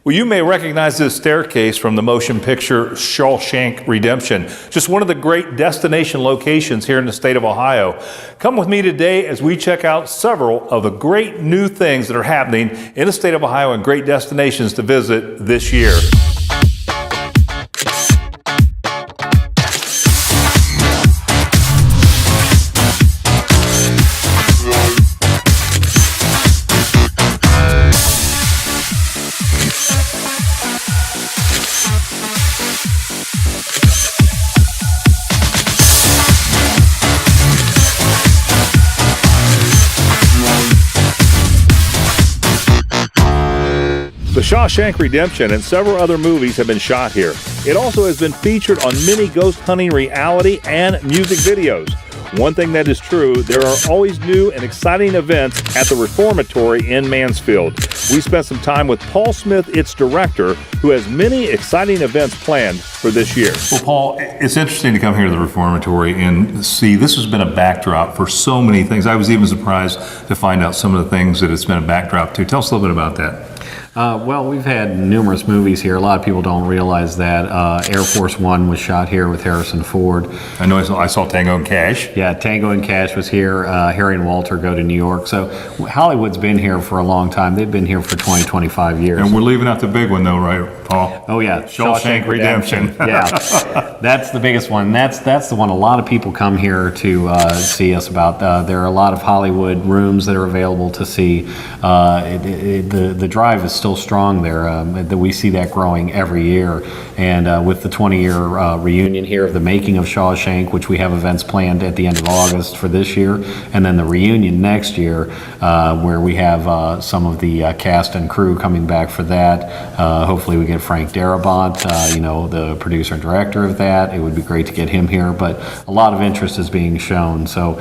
Well, you may recognize this staircase from the motion picture Shawshank Redemption, just one of the great destination locations here in the state of Ohio. Come with me today as we check out several of the great new things that are happening in the state of Ohio and great destinations to visit this year. The Shawshank Redemption and several other movies have been shot here. It also has been featured on many ghost hunting reality and music videos. One thing that is true, there are always new and exciting events at the Reformatory in Mansfield. We spent some time with Paul Smith, its director, who has many exciting events planned for this year. Well, Paul, it's interesting to come here to the Reformatory and see this has been a backdrop for so many things. I was even surprised to find out some of the things that it's been a backdrop to. Tell us a little bit about that. Well, we've had numerous movies here. A lot of people don't realize that. Air Force One was shot here with Harrison Ford. I know I saw Tango and Cash. Yeah, Tango and Cash was here. Harry and Walter go to New York. So Hollywood's been here for a long time. They've been here for 20, 25 years. And we're leaving out the big one though, right, Paul? Oh yeah, Shawshank Redemption. Yeah, that's the biggest one. That's the one a lot of people come here to see us about. There are a lot of Hollywood rooms that are available to see. The drive is still strong there. That we see that growing every year. And with the 20-year reunion here of the making of Shawshank, which we have events planned at the end of August for this year, and then the reunion next year, where we have some of the cast and crew coming back for that. Hopefully we get Frank Darabont, the producer and director of that. It would be great to get him here, but a lot of interest is being shown. So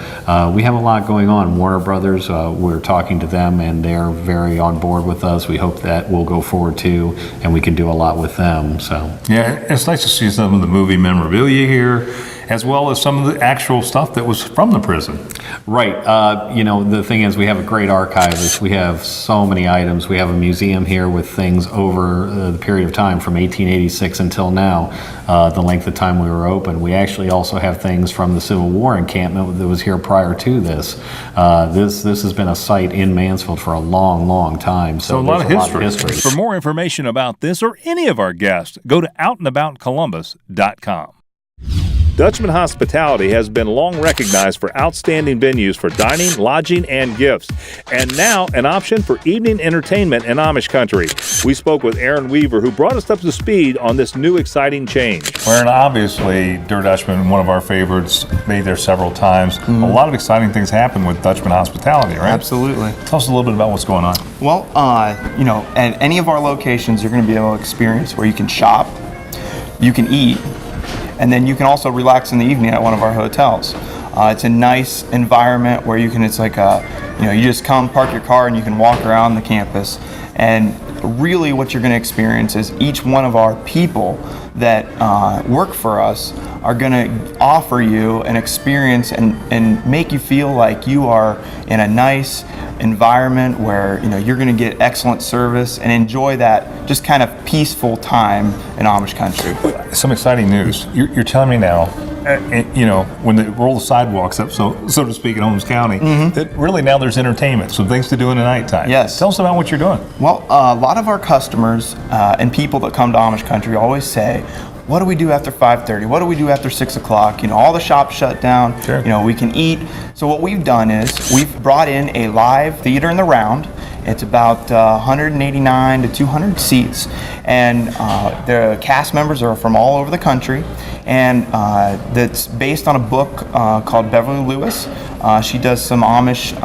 we have a lot going on. Warner Brothers, we're talking to them, and they're very on board with us. We hope that will go forward too, and we can do a lot with them. So yeah, it's nice to see some of the movie memorabilia here, as well as some of the actual stuff that was from the prison. Right. The thing is, we have a great archivist. We have so many items. We have a museum here with things over the period of time from 1886 until now, the length of time we were open. We actually also have things from the Civil War encampment that was here prior to this. This has been a site in Mansfield for a long, long time. So a lot of history. For more information about this or any of our guests, go to outandaboutcolumbus.com. Dutchman Hospitality has been long recognized for outstanding venues for dining, lodging, and gifts, and now an option for evening entertainment in Amish country. We spoke with Aaron Weaver, who brought us up to speed on this new exciting change. Aaron, obviously, Dutchman, one of our favorites, made there several times. Mm-hmm. A lot of exciting things happen with Dutchman Hospitality, right? Absolutely. Tell us a little bit about what's going on. Well, at any of our locations, you're going to be able to experience where you can shop, you can eat, and then you can also relax in the evening at one of our hotels. It's a nice environment where it's like you just come, park your car, and you can walk around the campus. And really what you're going to experience is each one of our people that work for us are going to offer you an experience and make you feel like you are in a nice environment where you're going to get excellent service and enjoy that just kind of peaceful time in Amish country. Some exciting news. You're telling me now, when they roll the sidewalks up, so to speak, in Holmes County, mm-hmm. that really now there's entertainment, some things to do in the nighttime. Yes. Tell us about what you're doing. Well, a lot of our customers and people that come to Amish country always say, what do we do after 5:30? What do we do after 6 o'clock? All the shops shut down. Sure. We can eat. So what we've done is we've brought in a live theater in the round. It's about 189 to 200 seats, and the cast members are from all over the country, and that's based on a book called Beverly Lewis. She does some Amish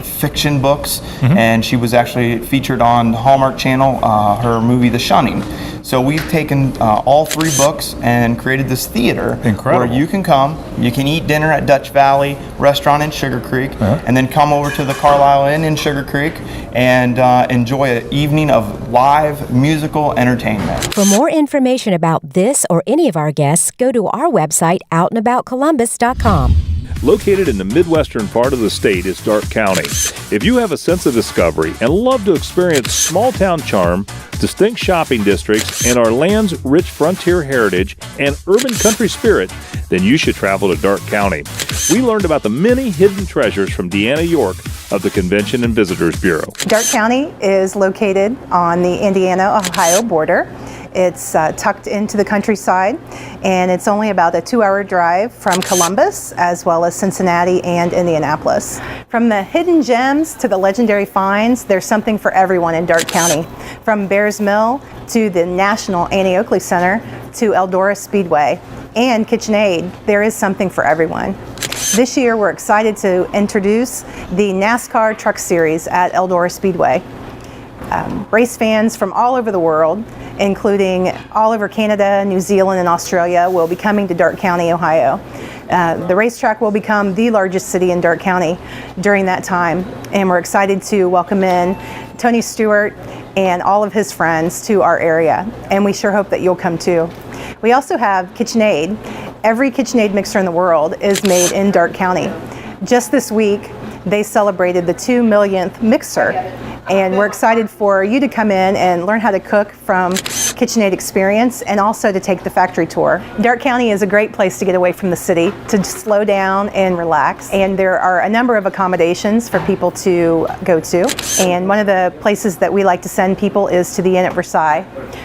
fiction books, mm-hmm. and she was actually featured on the Hallmark Channel, her movie The Shunning. So we've taken all three books and created this theater. Incredible. Where you can come, you can eat dinner at Dutch Valley Restaurant in Sugar Creek, uh-huh. and then come over to the Carlisle Inn in Sugar Creek and enjoy an evening of live musical entertainment. For more information about this or any of our guests, go to our website, outandaboutcolumbus.com. Located in the midwestern part of the state is Darke County. If you have a sense of discovery and love to experience small-town charm, distinct shopping districts, and our land's rich frontier heritage and urban country spirit, then you should travel to Darke County. We learned about the many hidden treasures from Deanna York of the Convention and Visitors Bureau. Darke County is located on the Indiana-Ohio border. It's tucked into the countryside, and it's only about a 2-hour drive from Columbus, as well as Cincinnati and Indianapolis. From the hidden gems to the legendary finds, there's something for everyone in Darke County. From Bears Mill to the National Annie Oakley Center to Eldora Speedway and KitchenAid, there is something for everyone. This year, we're excited to introduce the NASCAR Truck Series at Eldora Speedway. Race fans from all over the world, including all over Canada, New Zealand, and Australia, will be coming to Darke County, Ohio. The racetrack will become the largest city in Darke County during that time, and we're excited to welcome in Tony Stewart and all of his friends to our area, and we sure hope that you'll come too. We also have KitchenAid. Every KitchenAid mixer in the world is made in Darke County. Just this week, they celebrated the 2 millionth mixer, and we're excited for you to come in and learn how to cook from KitchenAid experience, and also to take the factory tour. Darke County is a great place to get away from the city, to slow down and relax, and there are a number of accommodations for people to go to, and one of the places that we like to send people is to the Inn at Versailles,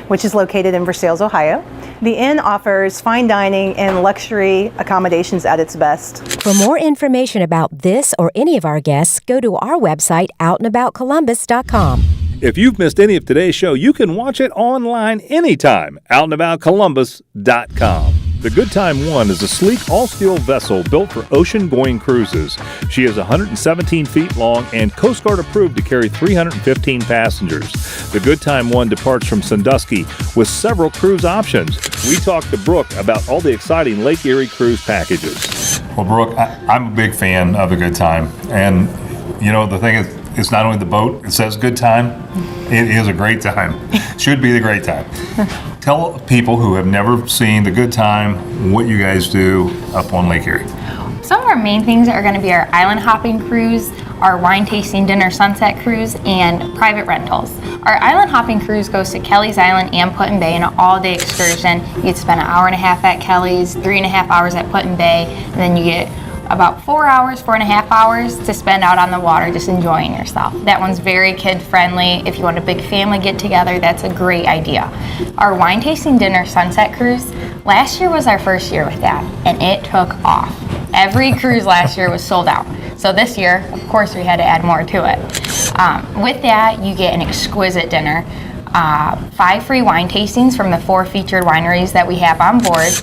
which is located in Versailles, Ohio. The Inn offers fine dining and luxury accommodations at its best. For more information about this or any of our guests, go to our website, outandaboutcolumbus.com. If you've missed any of today's show, you can watch it online anytime, outandaboutcolumbus.com. The Good Time 1 is a sleek all-steel vessel built for ocean-going cruises. She is 117 feet long and Coast Guard approved to carry 315 passengers. The Good Time 1 departs from Sandusky with several cruise options. We talked to Brooke about all the exciting Lake Erie cruise packages. Well, Brooke, I'm a big fan of the Good Time, and you know the thing is, it's not only the boat, it says good time, it is a great time. Should be the great time. Tell people who have never seen the Good Time what you guys do up on Lake Erie. Some of our main things are going to be our island hopping cruise, our wine tasting dinner sunset cruise, and private rentals. Our island hopping cruise goes to Kelly's Island and Put in Bay in an all-day excursion. You get to spend an hour and a half at Kelly's, 3.5 hours at Put in Bay, and then you get about 4.5 hours to spend out on the water just enjoying yourself. That one's very kid friendly. If you want a big family get together, that's a great idea. Our wine tasting dinner sunset cruise, last year was our first year with that, and it took off. Every cruise last year was sold out. So this year, of course, we had to add more to it. With that, you get an exquisite dinner. 5 free wine tastings from the 4 featured wineries that we have on board,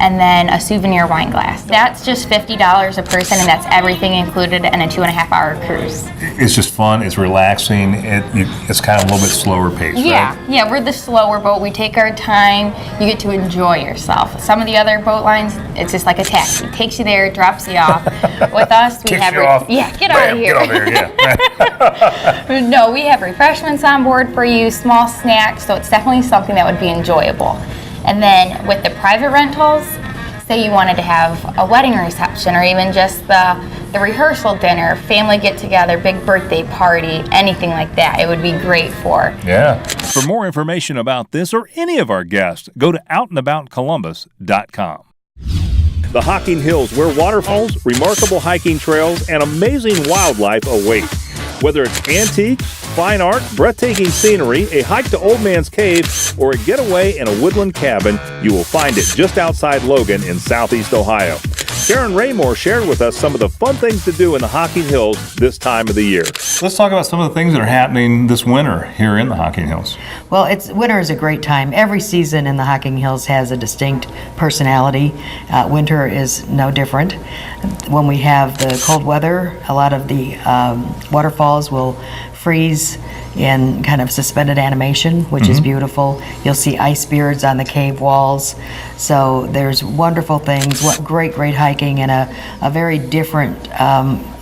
and then a souvenir wine glass. That's just $50 a person, and that's everything included in a 2.5-hour cruise. It's just fun, it's relaxing, it's kind of a little bit slower paced, Yeah, right? yeah, we're the slower boat. We take our time. You get to enjoy yourself. Some of the other boat lines, it's just like a taxi. It takes you there, drops you off. With us, we Kicks have... you off. Yeah, get out of here. Get over here, yeah. No, we have refreshments on board for you, small snacks, so it's definitely something that would be enjoyable. And then with the private rentals, say you wanted to have a wedding reception or even just the rehearsal dinner, family get-together, big birthday party, anything like that, it would be great for. Yeah. For more information about this or any of our guests, go to outandaboutcolumbus.com. The Hocking Hills, where waterfalls, remarkable hiking trails, and amazing wildlife await. Whether it's antiques, fine art, breathtaking scenery, a hike to Old Man's Cave, or a getaway in a woodland cabin, you will find it just outside Logan in southeast Ohio. Karen Raymore shared with us some of the fun things to do in the Hocking Hills this time of the year. Let's talk about some of the things that are happening this winter here in the Hocking Hills. Well, winter is a great time. Every season in the Hocking Hills has a distinct personality. Winter is no different. When we have the cold weather, a lot of the waterfalls will freeze in kind of suspended animation, which is beautiful. You'll see ice beards on the cave walls. So there's wonderful things, great hiking, and a very different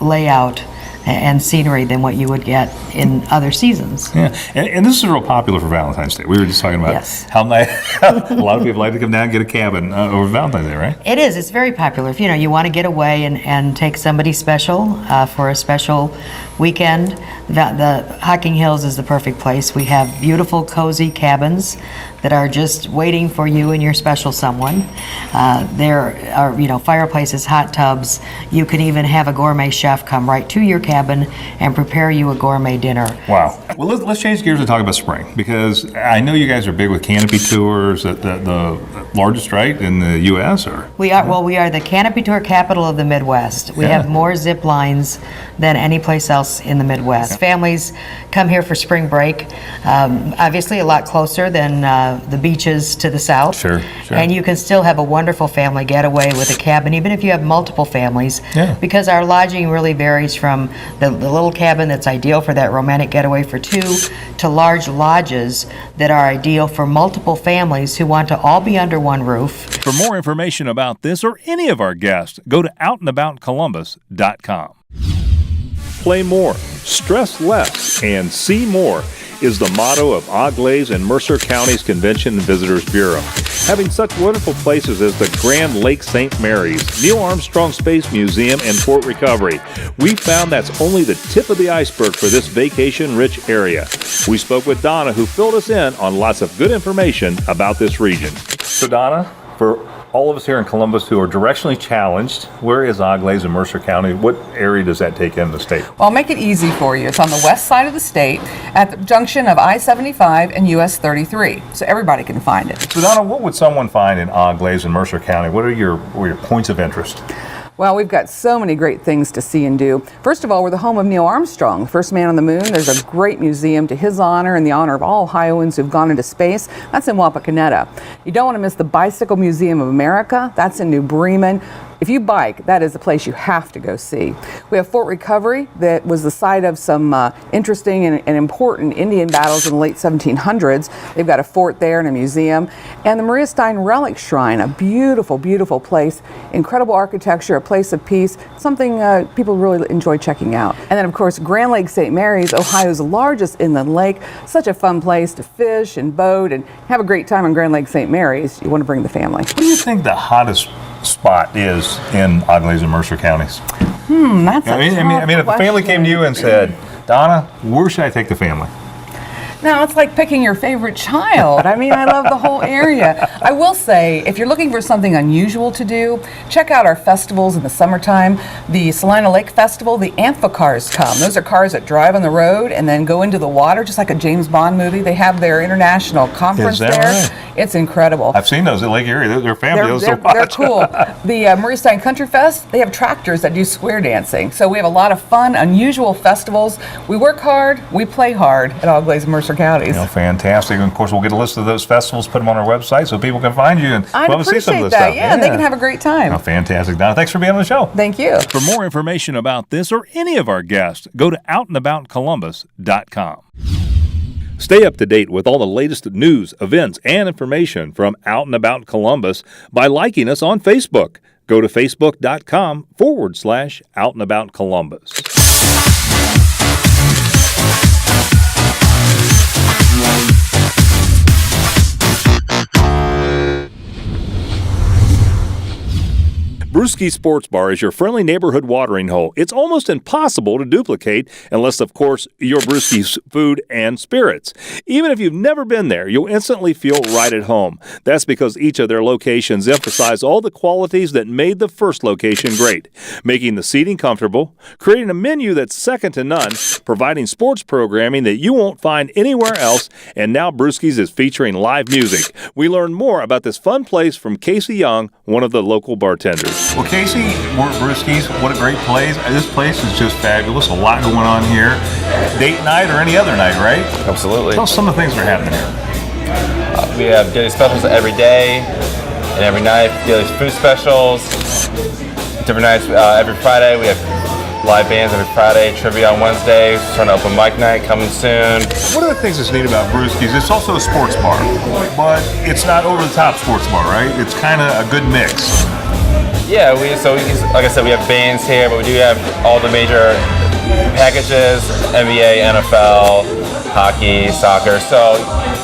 layout and scenery than what you would get in other seasons. Yeah, and this is real popular for Valentine's Day. We were just talking about how nice a lot of people like to come down and get a cabin over Valentine's Day, right? It is. It's very popular. If you want to get away and take somebody special for a special weekend, the Hocking Hills is the perfect place. We have beautiful, cozy cabins that are just waiting for you and your special someone. There are, fireplaces, hot tubs. You can even have a gourmet chef come right to your cabin and prepare you a gourmet dinner. Wow. Well, let's change gears and talk about spring, because I know you guys are big with canopy tours, the largest, right, in the U.S., or? We are the canopy tour capital of the Midwest. We have more zip lines than any place else in the Midwest. Families come here for spring break, obviously a lot closer than the beaches to the south. Sure. And you can still have a wonderful family getaway with a cabin, even if you have multiple families, because our lodging really varies from the little cabin that's ideal for that romantic getaway for two to large lodges that are ideal for multiple families who want to all be under one roof. For more information about this or any of our guests, go to outandaboutcolumbus.com. Play more, stress less, and see more is the motto of Auglaize and Mercer County's Convention and Visitors Bureau. Having such wonderful places as the Grand Lake St. Mary's, Neil Armstrong Space Museum, and Fort Recovery, we found that's only the tip of the iceberg for this vacation-rich area. We spoke with Donna, who filled us in on lots of good information about this region. So Donna, for all of us here in Columbus who are directionally challenged, where is Auglaize in Mercer County? What area does that take in the state? Well, I'll make it easy for you. It's on the west side of the state at the junction of I-75 and US 33, so everybody can find it. So Donna, what would someone find in Auglaize in Mercer County? What are your points of interest? Well, we've got so many great things to see and do. First of all, we're the home of Neil Armstrong, the first man on the moon. There's a great museum to his honor and the honor of all Ohioans who've gone into space. That's in Wapakoneta. You don't want to miss the Bicycle Museum of America. That's in New Bremen. If you bike, that is the place you have to go see. We have Fort Recovery, that was the site of some interesting and important Indian battles in the late 1700s. They've got a fort there and a museum. And the Maria Stein Relic Shrine, a beautiful, beautiful place, incredible architecture, a place of peace, something people really enjoy checking out. And then, of course, Grand Lake St. Mary's, Ohio's largest inland lake. Such a fun place to fish and boat and have a great time on Grand Lake St. Mary's. You want to bring the family. What do you think the hottest spot is in Auglaize and Mercer counties? That's a I mean, if the family came to you and said, Donna, where should I take the family? Now, it's like picking your favorite child. I mean, I love the whole area. I will say, if you're looking for something unusual to do, check out our festivals in the summertime. The Salina Lake Festival, the amphicars come. Those are cars that drive on the road and then go into the water, just like a James Bond movie. They have their international conference there. Right? It's incredible. I've seen those at Lake Erie. They're fabulous to watch. They're cool. The Maria Stein Country Fest, they have tractors that do square dancing. So we have a lot of fun, unusual festivals. We work hard, we play hard at Auglaize and Mercer Counties. Fantastic. And of course, we'll get a list of those festivals, put them on our website so people can find you and come and see some of this stuff. Yeah, they can have a great time. Oh, fantastic. Donna, thanks for being on the show. Thank you. For more information about this or any of our guests, go to outandaboutcolumbus.com. Stay up to date with all the latest news, events, and information from Out and About Columbus by liking us on Facebook. Go to facebook.com/Out and About Columbus. Brewskis Sports Bar is your friendly neighborhood watering hole. It's almost impossible to duplicate unless, of course, you're Brewskis food and spirits. Even if you've never been there, you'll instantly feel right at home. That's because each of their locations emphasize all the qualities that made the first location great, making the seating comfortable, creating a menu that's second to none, providing sports programming that you won't find anywhere else, and now Brewskis is featuring live music. We learn more about this fun place from Casey Young, one of the local bartenders. Well, Casey, we're at Brewskis. What a great place. This place is just fabulous. A lot going on here. Date night or any other night, right? Absolutely. Tell us some of the things that are happening here. We have daily specials every day and every night. Daily food specials. Different nights every Friday. We have live bands every Friday. Trivia on Wednesday. Starting open mic night coming soon. One of the things that's neat about Brewskis, it's also a sports bar, but it's not over-the-top sports bar, right? It's kind of a good mix. Yeah, like I said, we have bands here, but we do have all the major packages, NBA, NFL, hockey, soccer. So,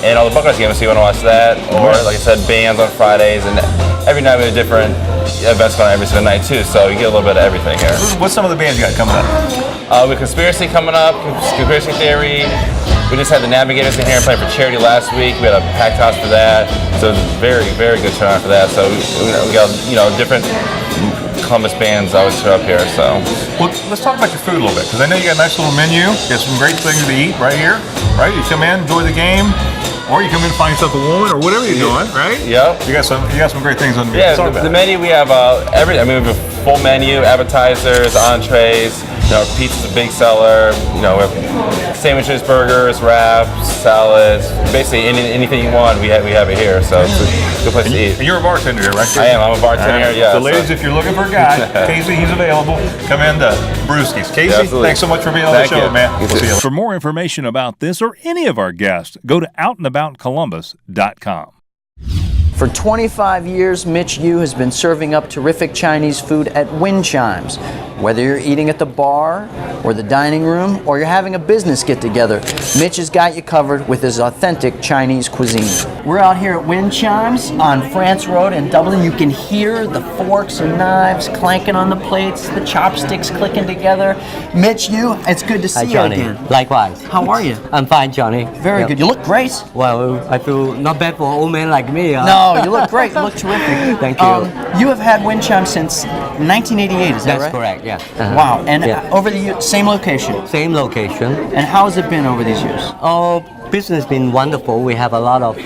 and all the Buckeyes games, so you want to watch that. Or, like I said, bands on Fridays, and every night we have different events going on every single night too. So you get a little bit of everything here. What's some of the bands you got coming up? We have Conspiracy coming up, Conspiracy Theory. We just had the Navigators in here playing for charity last week. We had a packed house for that. So it was very, very good turnout for that. So we got, different Columbus bands always show up here. So, well, let's talk about your food a little bit, because I know you got a nice little menu. You got some great things to eat right here, right? You come in, enjoy the game, or you come in and find yourself a woman, or whatever you're doing, right? Yep. You got some great things on the menu. Yeah, the menu we have we have a full menu, appetizers, entrees. Pizza's a big seller. We have sandwiches, burgers, wraps, salads. Basically anything you want, we have it here. So it's a good place to eat. And you're a bartender here, right? I am. I'm a bartender here. Yeah. So, ladies, if you're looking for a guy, Casey, he's available. Come in to Brewskis. Casey, thanks so much for being on the show, man. We'll see you. For more information about this or any of our guests, go to outandaboutcolumbus.com. For 25 years, Mitch Yu has been serving up terrific Chinese food at Chimes. Whether you're eating at the bar or the dining room or you're having a business get-together, Mitch has got you covered with his authentic Chinese cuisine. We're out here at Chimes on France Road in Dublin. You can hear the forks and knives clanking on the plates, the chopsticks clicking together. Mitch Yu, it's good to see you again. Likewise. How are you? I'm fine, Johnny. Very good. You look great. Well, I feel not bad for an old man like me. No, you look great. You look terrific. Thank you. You have had Chimes since 1988, is that right? That's correct, yeah. Wow. And over the years, same location? Same location. And how has it been over these years? Business has been wonderful. We have a lot of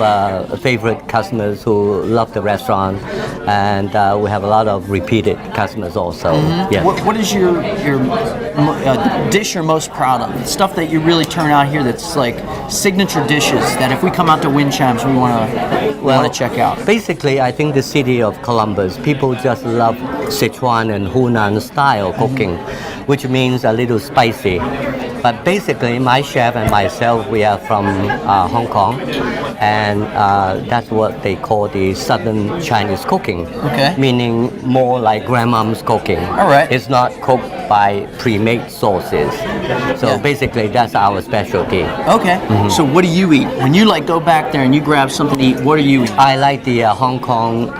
favorite customers who love the restaurant, and we have a lot of repeated customers also. Mm-hmm. Yeah. What is your dish you're most proud of? Stuff that you really turn out here that's like signature dishes that if we come out to Chimes we want to check out. Basically, I think the city of Columbus, people just love Sichuan and Hunan style cooking, which means a little spicy. But basically, my chef and myself, we are from Hong Kong, and that's what they call the Southern Chinese cooking. Okay. Meaning more like grandmom's cooking. All right. It's not cooked by pre-made sauces. So basically, that's our specialty. Okay. Mm-hmm. So what do you eat? When you go back there and you grab something to eat, what do you eat? I like the Hong Kong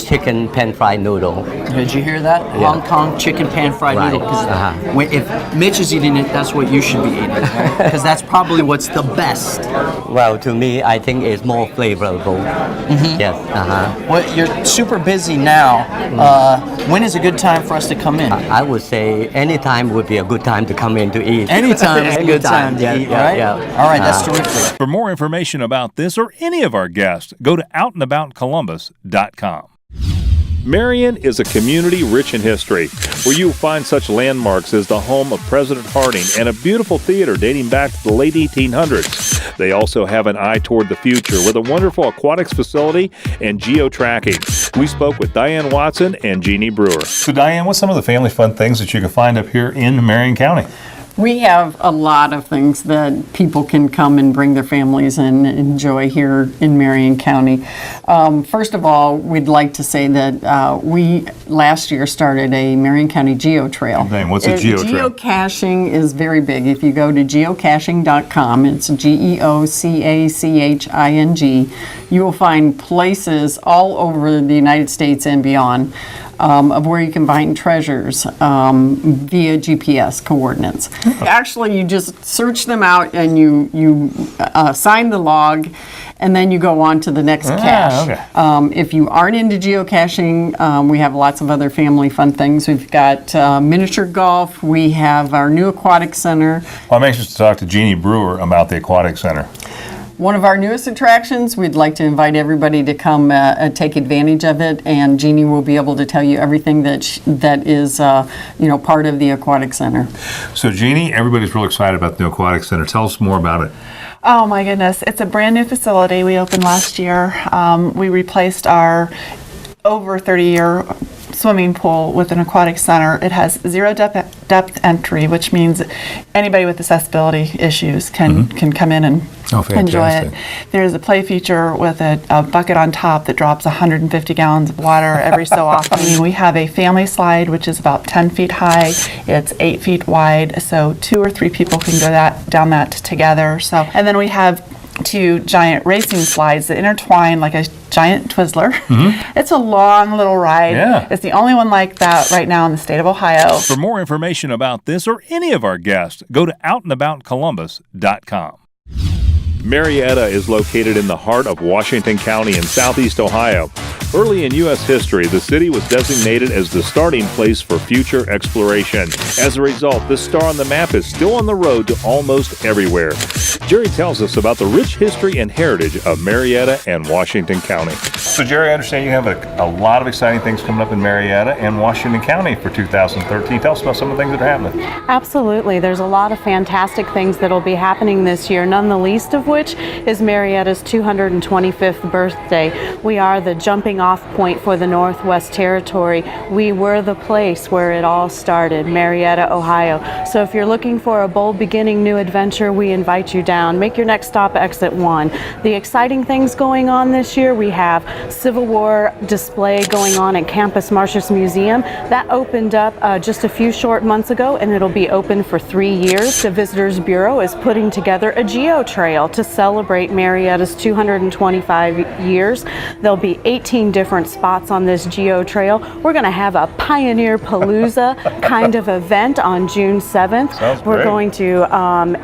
chicken pan-fried noodle. Did you hear that? Yeah. Hong Kong chicken pan-fried noodle. Because if Mitch is eating it, that's what you should be eating, right? Because that's probably what's the best. Well, to me, I think it's more flavorful. Mm-hmm. Yes. Well, you're super busy now. When is a good time for us to come in? I would say any time would be a good time to come in to eat. Anytime is a good time to eat, right? Yeah. All right, that's terrific. For more information about this or any of our guests, go to outandaboutcolumbus.com. Marion is a community rich in history, where you will find such landmarks as the home of President Harding and a beautiful theater dating back to the late 1800s. They also have an eye toward the future with a wonderful aquatics facility and geo-tracking. We spoke with Diane Watson and Jeannie Brewer. So Diane, what's some of the family fun things that you can find up here in Marion County? We have a lot of things that people can come and bring their families and enjoy here in Marion County. First of all, we'd like to say that we last year started a Marion County Geo Trail. What's a Geo Trail? Geocaching is very big. If you go to geocaching.com, it's GEOCACHING, you will find places all over the United States and beyond. Of where you can find treasures via GPS coordinates. Actually, you just search them out and you sign the log, and then you go on to the next cache. Okay. If you aren't into geocaching, we have lots of other family fun things. We've got miniature golf. We have our new aquatic center. Well, I'm anxious to talk to Jeannie Brewer about the aquatic center. One of our newest attractions, we'd like to invite everybody to come take advantage of it, and Jeannie will be able to tell you everything that is part of the aquatic center. So Jeannie, everybody's real excited about the new aquatic center. Tell us more about it. Oh my goodness, it's a brand new facility. We opened last year. We replaced our over 30-year swimming pool with an aquatic center. It has zero depth entry, which means anybody with accessibility issues can come in and enjoy it. There's a play feature with a bucket on top that drops 150 gallons of water every so often. We have a family slide, which is about 10 feet high. It's 8 feet wide, so 2 or 3 people can go down that together. And then we have 2 giant racing slides that intertwine like a giant Twizzler. It's a long little ride. Yeah. It's the only one like that right now in the state of Ohio. For more information about this or any of our guests, go to outandaboutcolumbus.com. Marietta is located in the heart of Washington County in southeast Ohio. Early in U.S. history, the city was designated as the starting place for future exploration. As a result, this star on the map is still on the road to almost everywhere. Jerry tells us about the rich history and heritage of Marietta and Washington County. So, Jerry, I understand you have a lot of exciting things coming up in Marietta and Washington County for 2013. Tell us about some of the things that are happening. Absolutely. There's a lot of fantastic things that will be happening this year, none the least of which is Marietta's 225th birthday. We are the jumping off point for the Northwest Territory. We were the place where it all started, Marietta, Ohio. So if you're looking for a bold beginning, new adventure, we invite you down. Make your next stop exit 1. The exciting things going on this year, we have Civil War display going on at Campus Martius Museum. That opened up just a few short months ago, and it'll be open for 3 years. The Visitors Bureau is putting together a geo trail to celebrate Marietta's 225 years. There'll be 18 different spots on this geo trail. We're going to have a Pioneer Palooza kind of event on June 7th. We're going to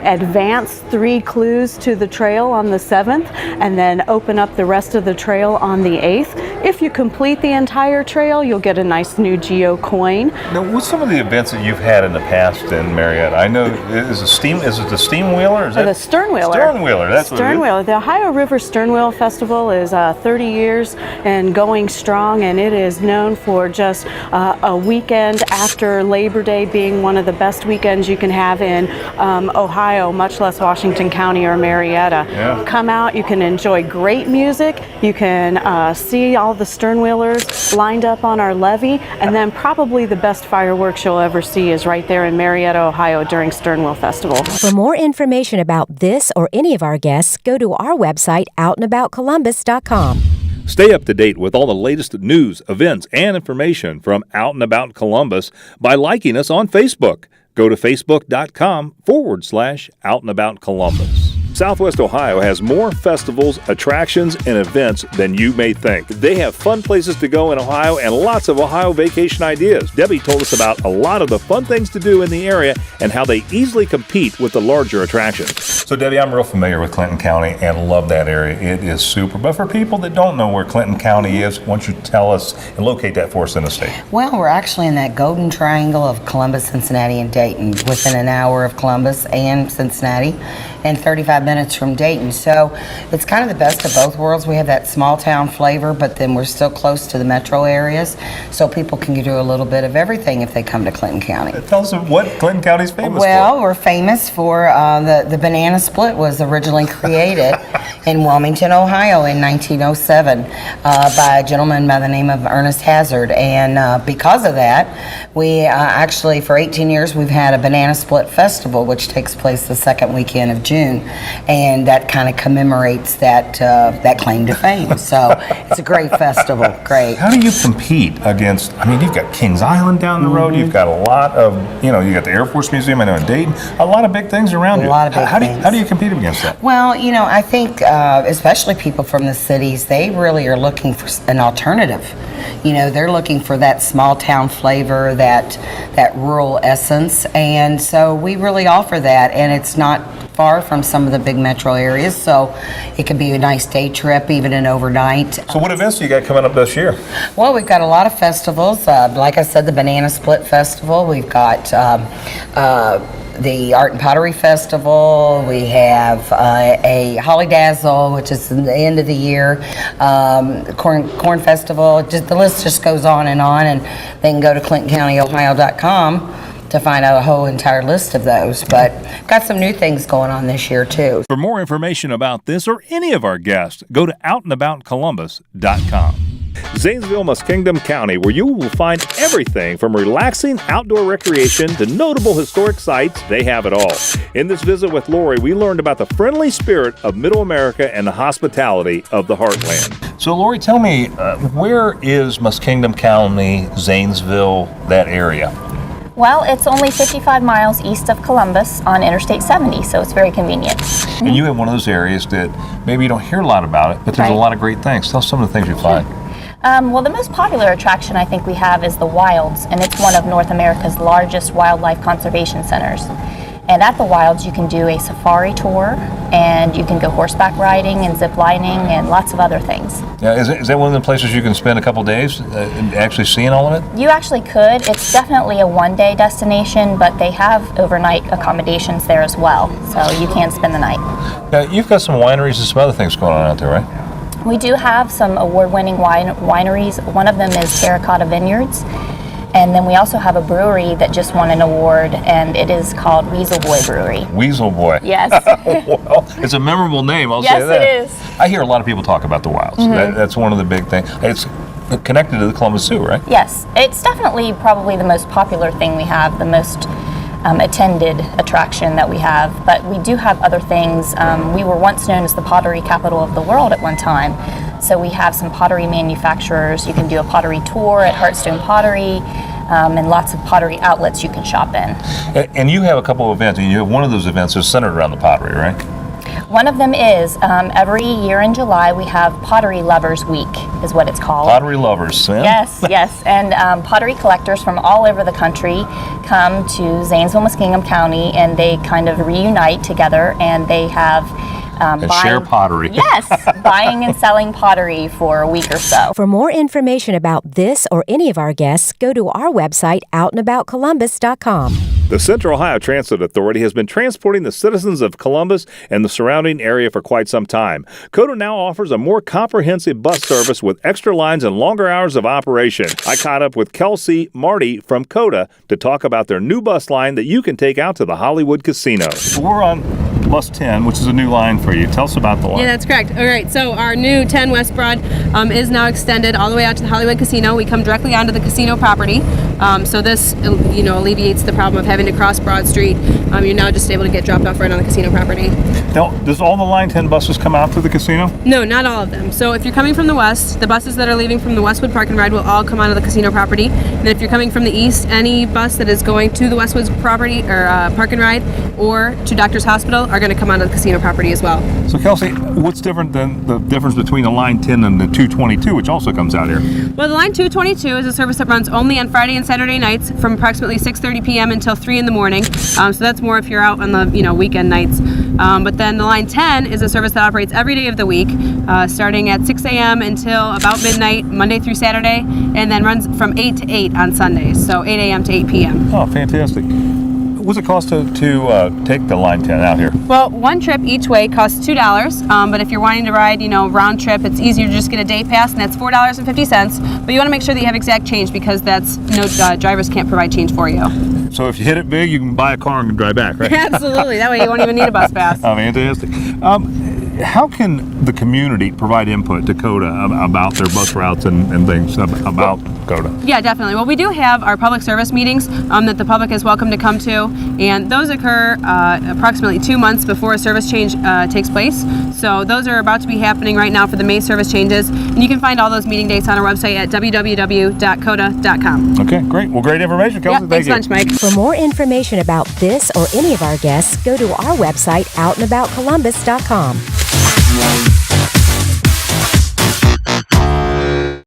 advance 3 clues to the trail on the 7th and then open up the rest of the trail on the 8th. If you complete the entire trail, you'll get a nice new geo coin. Now, what's some of the events that you've had in the past in Marietta? I know, is it the steam wheeler? Is that the stern wheeler? Stern wheeler, that's Stern wheeler. The Ohio River Stern Wheel Festival is 30 years and going strong, and it is known for just a weekend after Labor Day being one of the best weekends you can have in Ohio, much less Washington County or Marietta. Yeah. Come out, you can enjoy great music, you can see all the stern wheelers lined up on our levee, and then probably the best fireworks you'll ever see is right there in Marietta, Ohio during Stern Wheel Festival. For more information about this or any of our guests, go to our website, outandaboutcolumbus.com. Stay up to date with all the latest news, events, and information from Out and About Columbus by liking us on Facebook. Go to facebook.com/Out and About Columbus. Southwest Ohio has more festivals, attractions, and events than you may think. They have fun places to go in Ohio and lots of Ohio vacation ideas. Debbie told us about a lot of the fun things to do in the area and how they easily compete with the larger attractions. So, Debbie, I'm real familiar with Clinton County and love that area. It is super. But for people that don't know where Clinton County is, why don't you tell us and locate that for us in the state? Well, we're actually in that golden triangle of Columbus, Cincinnati, and Dayton, within an hour of Columbus and Cincinnati, and 35 minutes from Dayton. So it's kind of the best of both worlds. We have that small town flavor, but then we're still close to the metro areas, so people can do a little bit of everything if they come to Clinton County. Tell us what Clinton County is famous for. Well, we're famous for the banana split was originally created in Wilmington, Ohio in 1907 by a gentleman by the name of Ernest Hazard, and because of that, we actually for 18 years we've had a banana split festival, which takes place the second weekend of June, and that kind of commemorates that claim to fame. So it's a great festival. Great. How do you compete against? I mean, you've got Kings Island down the road. You've got a lot of, you got the Air Force Museum. I know in Dayton, a lot of big things around you. A lot of big things. How do you compete against that? Well, I think especially people from the cities, they really are looking for an alternative. They're looking for that small town flavor, that rural essence, and so we really offer that, and it's not far from some of the big metro areas, so it could be a nice day trip, even an overnight. So what events do you got coming up this year? Well, we've got a lot of festivals. Like I said, the Banana Split Festival. We've got the Art and Pottery Festival. We have a Holly Dazzle, which is the end of the year. Corn Festival. The list just goes on, and they can go to ClintonCountyOhio.com to find out a whole entire list of those. But got some new things going on this year too. For more information about this or any of our guests, go to outandaboutcolumbus.com. Zanesville, Muskingum County, where you will find everything from relaxing outdoor recreation to notable historic sites. They have it all. In this visit with Lori, we learned about the friendly spirit of Middle America and the hospitality of the heartland. So, Lori, tell me, where is Muskingum County, Zanesville, that area? Well, it's only 55 miles east of Columbus on Interstate 70, so it's very convenient. And you have one of those areas that maybe you don't hear a lot about it, but there's a lot of great things. Tell us some of the things you find. Well, the most popular attraction I think we have is the Wilds, and it's one of North America's largest wildlife conservation centers. And at the Wilds, you can do a safari tour, and you can go horseback riding and zip lining and lots of other things. Now, is that one of the places you can spend a couple days actually seeing all of it? You actually could. It's definitely a one-day destination, but they have overnight accommodations there as well, so you can spend the night. Now, you've got some wineries and some other things going on out there, right? We do have some award-winning wineries. One of them is Terracotta Vineyards. And then we also have a brewery that just won an award, and it is called Weasel Boy Brewery. Weasel Boy. Yes. Well, it's a memorable name, I'll say that. Yes, it is. I hear a lot of people talk about the Wilds. That's one of the big things. It's connected to the Columbus Zoo, right? Yes. It's definitely probably the most popular thing we have, the most attended attraction that we have. But we do have other things. We were once known as the pottery capital of the world at one time. So we have some pottery manufacturers. You can do a pottery tour at Hearthstone Pottery, and lots of pottery outlets you can shop in. And you have a couple of events, and you have one of those events that's centered around the pottery, right? One of them is every year in July we have Pottery Lovers Week, is what it's called. Pottery lovers, yeah? Yes, yes. And pottery collectors from all over the country come to Zanesville, Muskingum County, and they kind of reunite together, and they have share pottery. Yes, buying and selling pottery for a week or so. For more information about this or any of our guests, go to our website, outandaboutcolumbus.com. The Central Ohio Transit Authority has been transporting the citizens of Columbus and the surrounding area for quite some time. COTA now offers a more comprehensive bus service with extra lines and longer hours of operation. I caught up with Kelsey Marty from COTA to talk about their new bus line that you can take out to the Hollywood Casino. We're on Bus 10, which is a new line for you. Tell us about the line. Yeah, that's correct. All right, so our new 10 West Broad is now extended all the way out to the Hollywood Casino. We come directly onto the casino property. So this, alleviates the problem of having to cross Broad Street. You're now just able to get dropped off right on the casino property. Now, does all the Line 10 buses come out to the casino? No, not all of them. So if you're coming from the west, the buses that are leaving from the Westwood Park and Ride will all come onto the casino property. And if you're coming from the east, any bus that is going to the Westwood property or Park and Ride or to Doctor's Hospital are going to come onto the casino property as well. So Kelsey, what's different than the difference between the Line 10 and the 222, which also comes out here? Well, the Line 222 is a service that runs only on Friday and Saturday nights from approximately 6:30 p.m. until 3 in the morning. So that's more if you're out on the weekend nights. But then the Line 10 is a service that operates every day of the week, starting at 6 a.m. until about midnight, Monday through Saturday, and then runs from 8 to 8 on Sundays, so 8 a.m. to 8 p.m. Oh, fantastic. What's it cost to take the Line 10 out here? Well, one trip each way costs $2, but if you're wanting to ride, round trip, it's easier to just get a day pass, and that's $4.50. But you want to make sure that you have exact change because drivers can't provide change for you. So if you hit it big, you can buy a car and drive back, right? Absolutely. That way you won't even need a bus pass. Oh, fantastic. How can the community provide input to COTA about their bus routes and things about COTA? Yeah, definitely. Well, we do have our public service meetings that the public is welcome to come to, and those occur approximately 2 months before a service change takes place. So those are about to be happening right now for the May service changes, and you can find all those meeting dates on our website at www.cota.com. Okay, great. Well, great information, Kelsey. Thanks much, Mike. For more information about this or any of our guests, go to our website, outandaboutcolumbus.com.